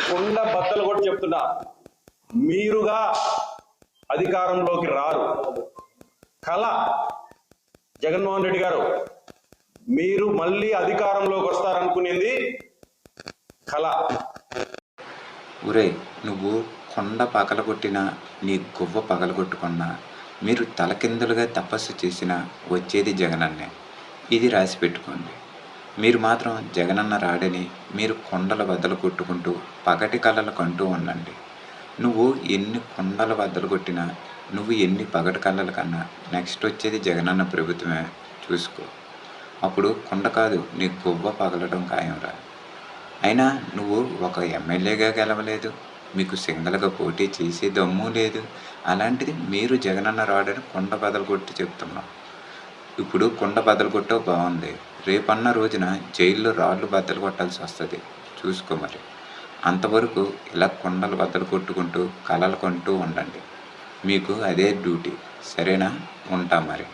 కొండ బద్దలు కూడా చెప్తున్నా, మీరుగా అధికారంలోకి రారు. కళ జగన్మోహన్ రెడ్డి గారు, మీరు మళ్ళీ అధికారంలోకి వస్తారనుకునేది కళ. ఒరేయ్, నువ్వు కొండ పగలగొట్టినా, నీ గువ్వ పగలగొట్టుకున్నా, మీరు తలకిందులుగా తపస్సు చేసినా వచ్చేది జగనన్నే. ఇది రాసి పెట్టుకోండి. మీరు మాత్రం జగనన్న రాడని మీరు కొండల బద్దలు కొట్టుకుంటూ పగటి కళలు కంటూ ఉండండి. నువ్వు ఎన్ని కొండల బద్దలు కొట్టినా, నువ్వు ఎన్ని పగటి కళలు కన్నా నెక్స్ట్ వచ్చేది జగనన్న ప్రభుత్వమే. చూసుకో. అప్పుడు కొండ కాదు, నీ గువ్వ పగలడం ఖాయంరా. అయినా నువ్వు ఒక ఎమ్మెల్యేగా గెలవలేదు, మీకు సింగల్గా పోటీ చేసే దమ్ము లేదు. అలాంటిది మీరు జగనన్న రాడని కొండ బద్దలు కొట్టి చెప్తున్నావు. ఇప్పుడు కొండ బద్దలు కొట్టో బాగుంది, రేపన్న రోజున జైల్లో రాళ్ళు బద్దలు కొట్టాల్సి వస్తుంది. చూసుకో మరి. అంతవరకు ఇలా కొండలు బద్దలు కొట్టుకుంటూ కలలు కొంటూ ఉండండి. మీకు అదే డ్యూటీ. సరేనా? ఉంటా మరి.